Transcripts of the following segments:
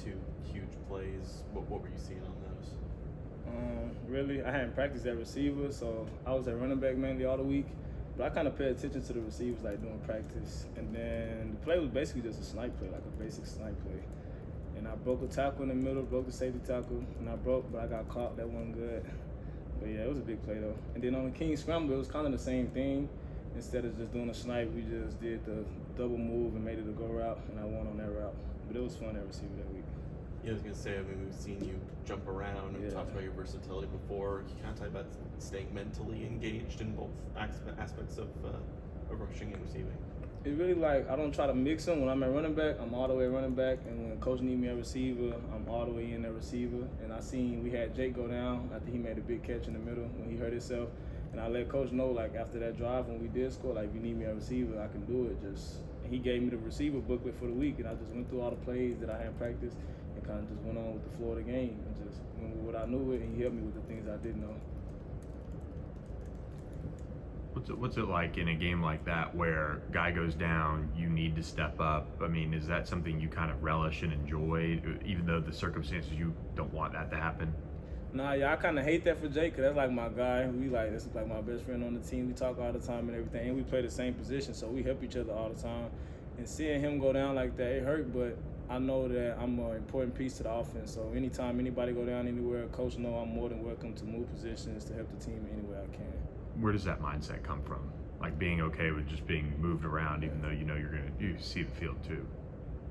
2 huge plays. What were you seeing on those? Really, I hadn't practiced at receiver, so I was at running back mainly all the week. But I kind of paid attention to the receivers like during practice. And then the play was basically just a snipe play, like a basic snipe play. And I broke a tackle in the middle, broke the safety tackle, and but I got caught. That wasn't good. But yeah, it was a big play though. And then on the King Scramble, it was kind of the same thing. Instead of just doing a snipe, we just did the double move and made it a go route, and I won on that route. But it was fun at receiver that week. Yeah, I was gonna say, I mean, we've seen you jump around and talked about your versatility before. You kind of talk about staying mentally engaged in both aspects of rushing and receiving. It's really like I don't try to mix them. When I'm at running back, I'm all the way running back, and when coach need me at receiver, I'm all the way in at receiver. And I seen we had Jake go down after he made a big catch in the middle when he hurt himself, and I let coach know like after that drive when we did score, like if you need me at receiver, I can do it. And he gave me the receiver booklet for the week, and I just went through all the plays that I had practiced and kind of just went on with the flow of the game and just went with what I knew it, and he helped me with the things I didn't know. What's it like in a game like that where guy goes down, you need to step up? I mean, is that something you kind of relish and enjoy, even though the circumstances you don't want that to happen? Nah, yeah, I kind of hate that for Jake, because that's like my guy. That's like my best friend on the team. We talk all the time and everything, and we play the same position, so we help each other all the time. And seeing him go down like that, it hurt, but I know that I'm an important piece to the offense. So anytime anybody go down anywhere, coach know I'm more than welcome to move positions to help the team any way I can. Where does that mindset come from? Like being okay with just being moved around, even though you see the field too.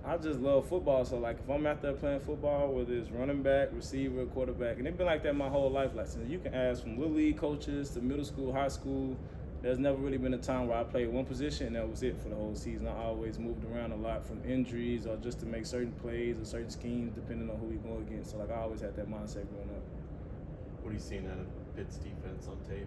I just love football, so like if I'm out there playing football, whether it's running back, receiver, quarterback, and it's been like that my whole life. Like since you can ask from little league coaches to middle school, high school, there's never really been a time where I played one position and that was it for the whole season. I always moved around a lot from injuries or just to make certain plays or certain schemes depending on who we go against. So like I always had that mindset growing up. What are you seeing out of Pitt's defense on tape?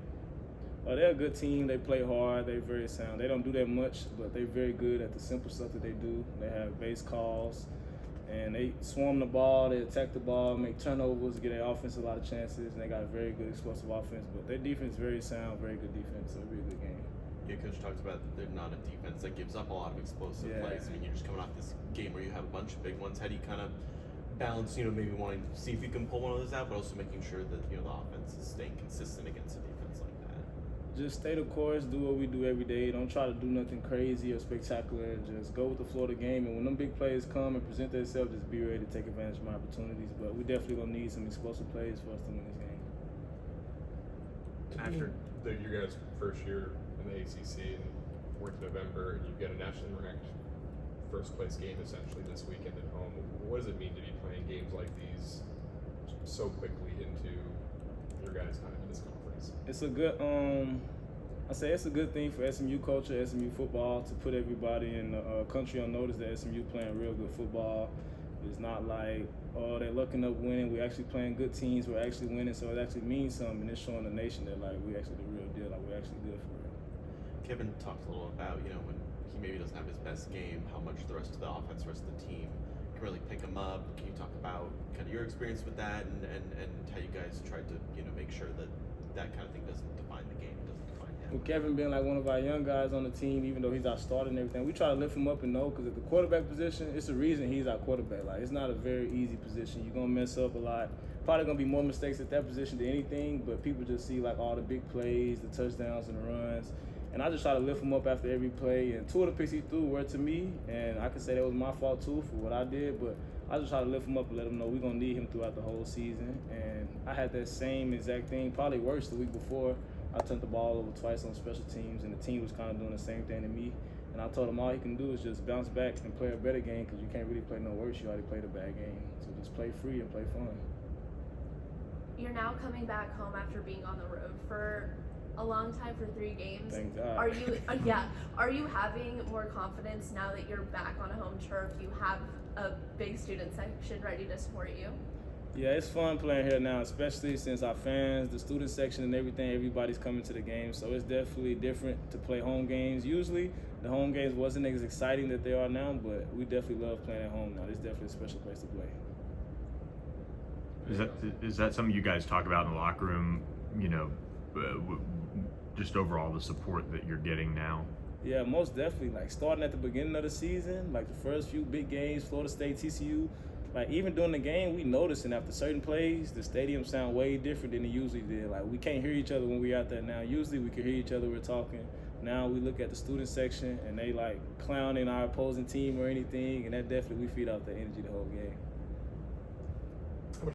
They're a good team. They play hard. They're very sound. They don't do that much, but they're very good at the simple stuff that they do. They have base calls, and they swarm the ball. They attack the ball, make turnovers, get their offense a lot of chances, and they got a very good explosive offense. But their defense is very sound, very good defense. So it'll be a good game. Your coach talks about that they're not a defense that gives up a lot of explosive plays. I mean, you're just coming off this game where you have a bunch of big ones. How do you kind of balance, maybe wanting to see if you can pull one of those out, but also making sure that, the offense is staying consistent against a defense like that? Just stay the course, do what we do every day. Don't try to do nothing crazy or spectacular. Just go with the flow of the game. And when them big plays come and present themselves, just be ready to take advantage of my opportunities. But we definitely gonna need some explosive plays for us to win this game. After your guys' first year in the ACC in 4th November, and you get a nationally ranked first place game essentially this weekend at home, what does it mean to be playing games like these so quickly into your guys' time in this conference? It's a good it's a good thing for SMU culture, SMU football, to put everybody in the country on notice that SMU playing real good football. It's not like, oh, they're looking up winning. We're actually playing good teams. We're actually winning, so it actually means something. And it's showing the nation that like we actually the real deal. Like we're actually good for it. Kevin talked a little about when he maybe doesn't have his best game, how much the rest of the offense, the rest of the team can really pick him up. Can you talk about kind of your experience with that and how you guys tried to make sure that that kind of thing doesn't define the game, doesn't define him? With Kevin being like one of our young guys on the team, even though he's our starter and everything, we try to lift him up and know, because at the quarterback position, it's the reason he's our quarterback. Like, it's not a very easy position. You're going to mess up a lot. Probably going to be more mistakes at that position than anything, but people just see like all the big plays, the touchdowns and the runs. And I just try to lift him up after every play. And 2 of the picks he threw were to me, and I can say that was my fault too for what I did, but I just try to lift him up and let him know we're going to need him throughout the whole season. And I had that same exact thing, probably worse the week before. I turned the ball over twice on special teams, and the team was kind of doing the same thing to me. And I told him all he can do is just bounce back and play a better game, because you can't really play no worse. You already played a bad game. So just play free and play fun. You're now coming back home after being on the road for a long time, for 3 games. Thank God. Are you are you having more confidence now that you're back on a home turf? You have a big student section ready to support you? Yeah, it's fun playing here now, especially since our fans, the student section and everything, everybody's coming to the game. So it's definitely different to play home games. Usually the home games wasn't as exciting that they are now, but we definitely love playing at home now. It's definitely a special place to play. Is that something you guys talk about in the locker room, just overall the support that you're getting now? Yeah, most definitely. Like starting at the beginning of the season, like the first few big games, Florida State, TCU, like even during the game, we noticing after certain plays, the stadium sound way different than it usually did. Like we can't hear each other when we out there now. Usually we can hear each other, we're talking. Now we look at the student section and they like clowning our opposing team or anything, and that definitely we feed off the energy the whole game.